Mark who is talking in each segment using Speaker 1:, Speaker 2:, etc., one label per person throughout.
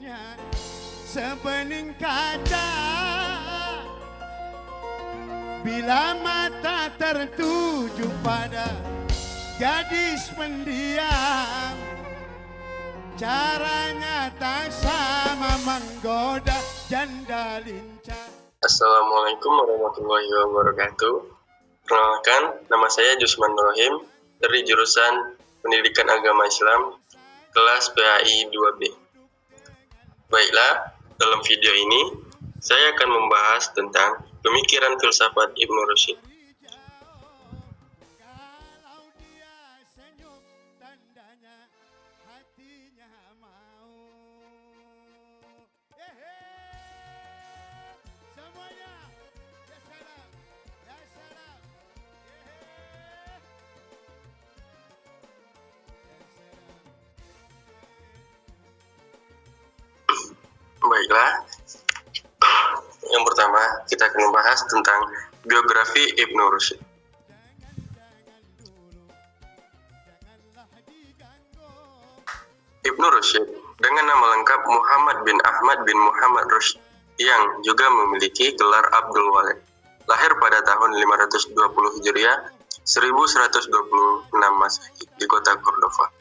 Speaker 1: hatinya sebening kaca. Bila mata tertuju pada gadis pendiam, caranya tak sama menggoda janda lincah.
Speaker 2: Assalamualaikum warahmatullahi wabarakatuh. Perkenalkan, nama saya Jusman Rohim dari jurusan Pendidikan Agama Islam, kelas PAI 2B. Baiklah, dalam video ini saya akan membahas tentang pemikiran filsafat Ibnu Rushd.
Speaker 1: Kalau dia senyum tandanya hatinya mau. Semuanya, ya salam, ya salam.
Speaker 2: Baiklah, yang pertama kita akan membahas tentang biografi Ibnu Rushd. Ibnu Rushd dengan nama lengkap Muhammad bin Ahmad bin Muhammad Rushd yang juga memiliki gelar Abdul Walid, lahir pada tahun 520 Hijriah 1126 Masehi di kota Cordova,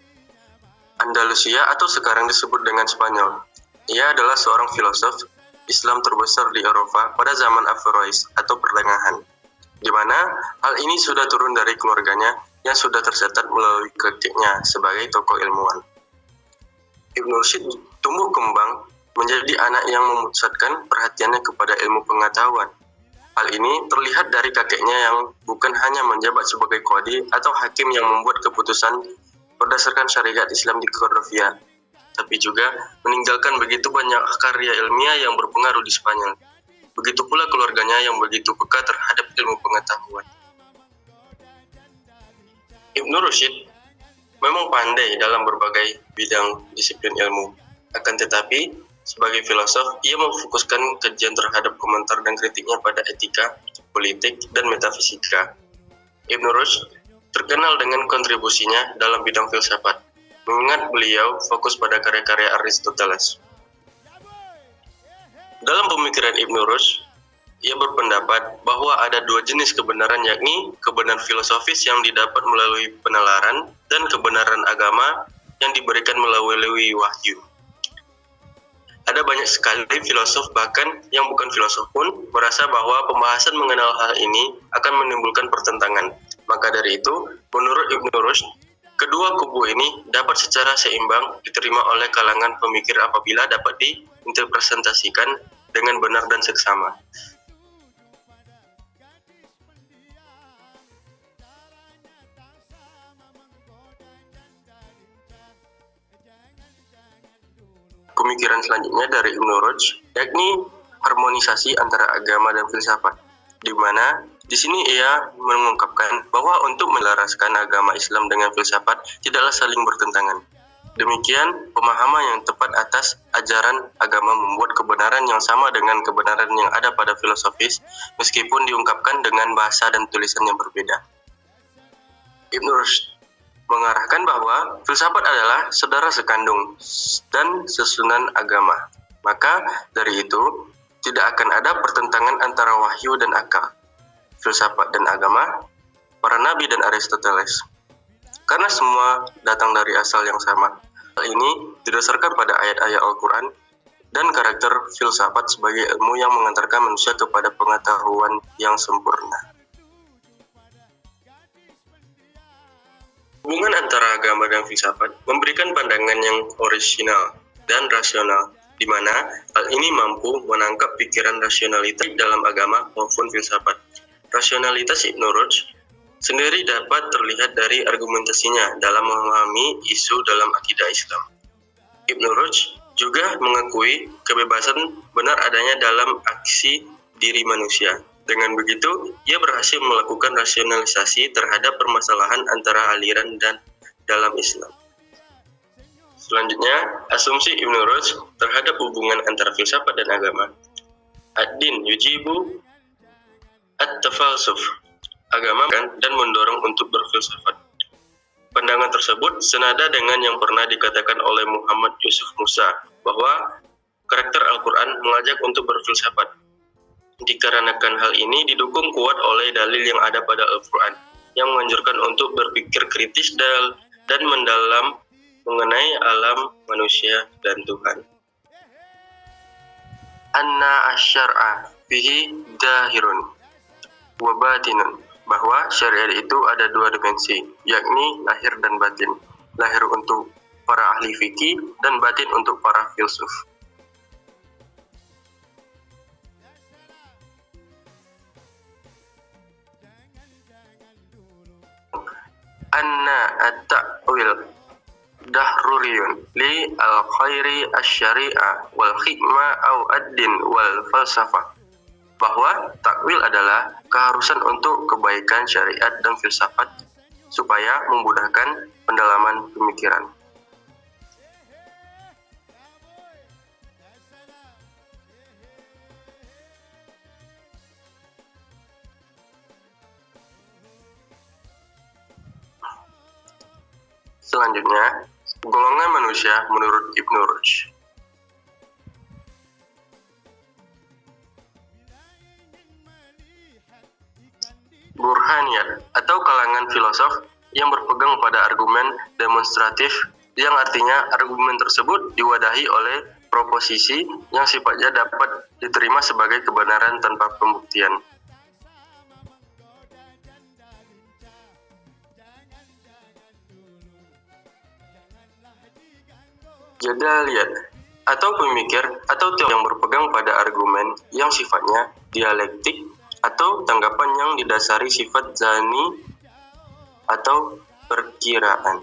Speaker 2: Andalusia atau sekarang disebut dengan Spanyol. Ia adalah seorang filosof Islam terbesar di Eropa pada zaman Averroes atau pertengahan, di mana hal ini sudah turun dari keluarganya yang sudah tercatat melalui kakeknya sebagai tokoh ilmuwan. Ibnu Rushd tumbuh kembang menjadi anak yang memusatkan perhatiannya kepada ilmu pengetahuan. Hal ini terlihat dari kakeknya yang bukan hanya menjabat sebagai qadhi atau hakim yang membuat keputusan berdasarkan syariat Islam di Cordova, tapi juga meninggalkan begitu banyak karya ilmiah yang berpengaruh di Spanyol. Begitu pula keluarganya yang begitu peka terhadap ilmu pengetahuan. Ibnu Rushd memang pandai dalam berbagai bidang disiplin ilmu. Akan tetapi, sebagai filosof, ia memfokuskan kajian terhadap komentar dan kritiknya pada etika, politik, dan metafisika. Ibnu Rushd terkenal dengan kontribusinya dalam bidang filsafat, mengingat beliau fokus pada karya-karya Aristoteles. Dalam pemikiran Ibnu Rushd, ia berpendapat bahwa ada dua jenis kebenaran, yakni kebenaran filosofis yang didapat melalui penalaran dan kebenaran agama yang diberikan melalui wahyu. Ada banyak sekali filosof, bahkan yang bukan filosof pun, merasa bahwa pembahasan mengenal hal ini akan menimbulkan pertentangan. Maka dari itu, menurut Ibnu Rushd, kedua kubu ini dapat secara seimbang diterima oleh kalangan pemikir apabila dapat diinterpretasikan dengan benar dan seksama. Pemikiran selanjutnya dari Ibnu Rushd yakni harmonisasi antara agama dan filsafat, di mana di sini ia mengungkapkan bahwa untuk melaraskan agama Islam dengan filsafat tidaklah saling bertentangan. Demikian pemahaman yang tepat atas ajaran agama membuat kebenaran yang sama dengan kebenaran yang ada pada filosofis, meskipun diungkapkan dengan bahasa dan tulisan yang berbeda. Ibnu Rushd mengarahkan bahwa filsafat adalah saudara sekandung dan sesunan agama. Maka dari itu, tidak akan ada pertentangan antara wahyu dan akal, filsafat dan agama, para nabi dan Aristoteles. Karena semua datang dari asal yang sama. Hal ini didasarkan pada ayat-ayat Al-Quran dan karakter filsafat sebagai ilmu yang mengantarkan manusia kepada pengetahuan yang sempurna. Hubungan antara agama dan filsafat memberikan pandangan yang orisinal dan rasional, di mana hal ini mampu menangkap pikiran rasionalitas dalam agama maupun filsafat. Rasionalitas Ibnu Rushd sendiri dapat terlihat dari argumentasinya dalam memahami isu dalam akidah Islam. Ibnu Rushd juga mengakui kebebasan benar adanya dalam aksi diri manusia. Dengan begitu, ia berhasil melakukan rasionalisasi terhadap permasalahan antara aliran dan dalam Islam. Selanjutnya, asumsi Ibnu Rushd terhadap hubungan antara filsafat dan agama. Ad-din yujibu at-tafalsuf. Agama dan mendorong untuk berfilsafat. Pandangan tersebut senada dengan yang pernah dikatakan oleh Muhammad Yusuf Musa, bahwa karakter Al-Quran mengajak untuk berfilsafat. Dikarenakan hal ini didukung kuat oleh dalil yang ada pada Al-Quran yang menganjurkan untuk berpikir kritis dan mendalam mengenai alam manusia dan Tuhan. Anna asy-syar'a fihi dahirun wa batinun, bahwa syariat itu ada dua dimensi, yakni lahir dan batin. Lahir untuk para ahli fikih dan batin untuk para filsuf. Anna at-ta'wil dahruriyun li al-khairi asy-syari'ah wal hikmah au ad-din wal falsafah, bahwa takwil adalah keharusan untuk kebaikan syariat dan filsafat supaya memudahkan pendalaman pemikiran. Selanjutnya, golongan manusia menurut Ibnu Rushd. Burhaniyat atau kalangan filosof yang berpegang pada argumen demonstratif, yang artinya argumen tersebut diwadahi oleh proposisi yang sifatnya dapat diterima sebagai kebenaran tanpa pembuktian. Jadaliyat atau pemikir atau teori yang berpegang pada argumen yang sifatnya dialektik atau tanggapan yang didasari sifat zani atau perkiraan.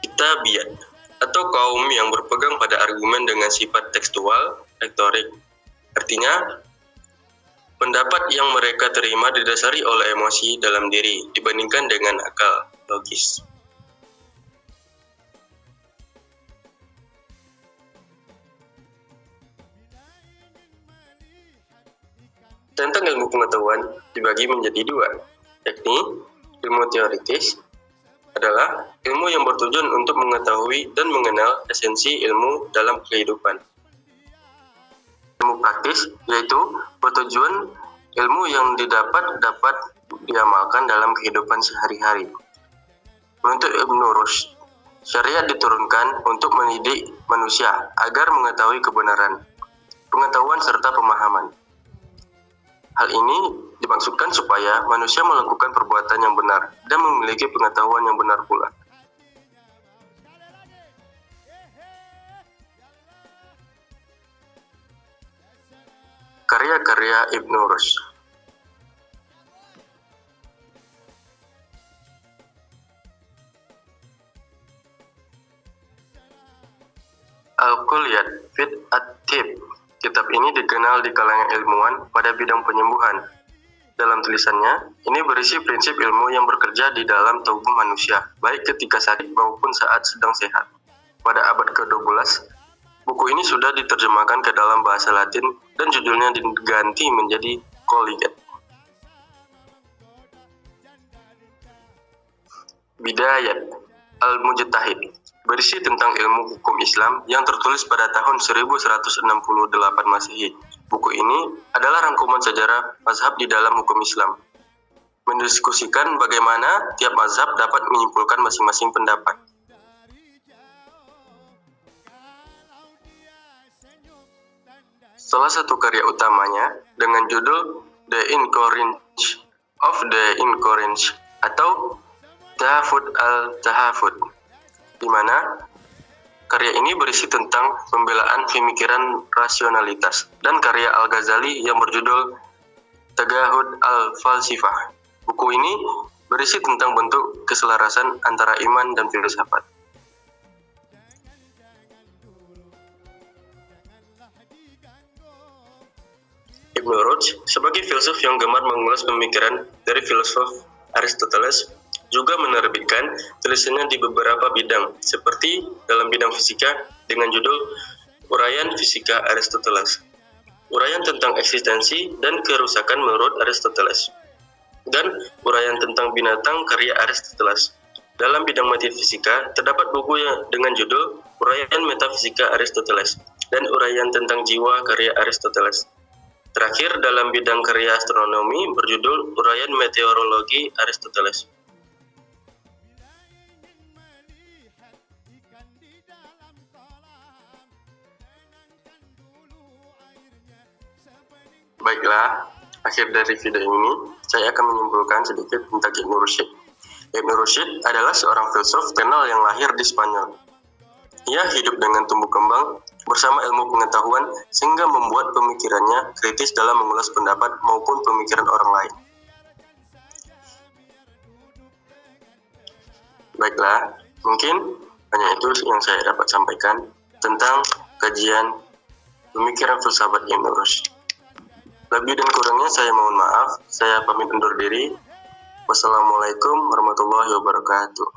Speaker 2: Kitabiyat atau kaum yang berpegang pada argumen dengan sifat tekstual, retorik. Artinya, pendapat yang mereka terima didasari oleh emosi dalam diri dibandingkan dengan akal logis. Tentang ilmu pengetahuan dibagi menjadi dua, yakni ilmu teoritis adalah ilmu yang bertujuan untuk mengetahui dan mengenal esensi ilmu dalam kehidupan. Ilmu praktis yaitu bertujuan ilmu yang dapat diamalkan dalam kehidupan sehari-hari. Menurut Ibnu Rushd, syariat diturunkan untuk mendidik manusia agar mengetahui kebenaran, pengetahuan serta pemahaman. Hal ini dimaksudkan supaya manusia melakukan perbuatan yang benar dan memiliki pengetahuan yang benar pula. Karya-karya Ibnu Rushd. Al-Kulliyat fit at-Tib. Kitab ini dikenal di kalangan ilmuwan pada bidang penyembuhan. Dalam tulisannya, ini berisi prinsip ilmu yang bekerja di dalam tubuh manusia, baik ketika sakit maupun saat sedang sehat. Pada abad ke-12, buku ini sudah diterjemahkan ke dalam bahasa Latin dan judulnya diganti menjadi Kulliyat. Bidayat Al-Mujtahid berisi tentang ilmu hukum Islam yang tertulis pada tahun 1168 Masehi. Buku ini adalah rangkuman sejarah mazhab di dalam hukum Islam, mendiskusikan bagaimana tiap mazhab dapat menyimpulkan masing-masing pendapat. Salah satu karya utamanya dengan judul The Incoherence of the Incoherence atau Tahafut al-Tahafut, di mana karya ini berisi tentang pembelaan pemikiran rasionalitas, dan karya Al-Ghazali yang berjudul Tagahud al-Falsifah. Buku ini berisi tentang bentuk keselarasan antara iman dan filsafat. Ibnu Rushd sebagai filsuf yang gemar mengulas pemikiran dari filosof Aristoteles juga menerbitkan tulisannya di beberapa bidang, seperti dalam bidang fisika dengan judul Uraian Fisika Aristoteles, uraian tentang eksistensi dan kerusakan menurut Aristoteles, dan uraian tentang binatang karya Aristoteles, Dalam bidang metafisika, terdapat buku dengan judul Uraian Metafisika Aristoteles dan Uraian tentang Jiwa karya Aristoteles. Terakhir, dalam bidang karya astronomi berjudul Uraian Meteorologi Aristoteles. Baiklah, akhir dari video ini, saya akan menyimpulkan sedikit tentang Ibnu Rushd. Ibnu Rushd adalah seorang filsuf terkenal yang lahir di Spanyol. Ia hidup dengan tumbuh kembang bersama ilmu pengetahuan sehingga membuat pemikirannya kritis dalam mengulas pendapat maupun pemikiran orang lain. Baiklah, mungkin hanya itu yang saya dapat sampaikan tentang kajian pemikiran filsafat Ibnu Rushd. Lebih dan kurangnya saya mohon maaf, saya pamit undur diri. Wassalamualaikum warahmatullahi wabarakatuh.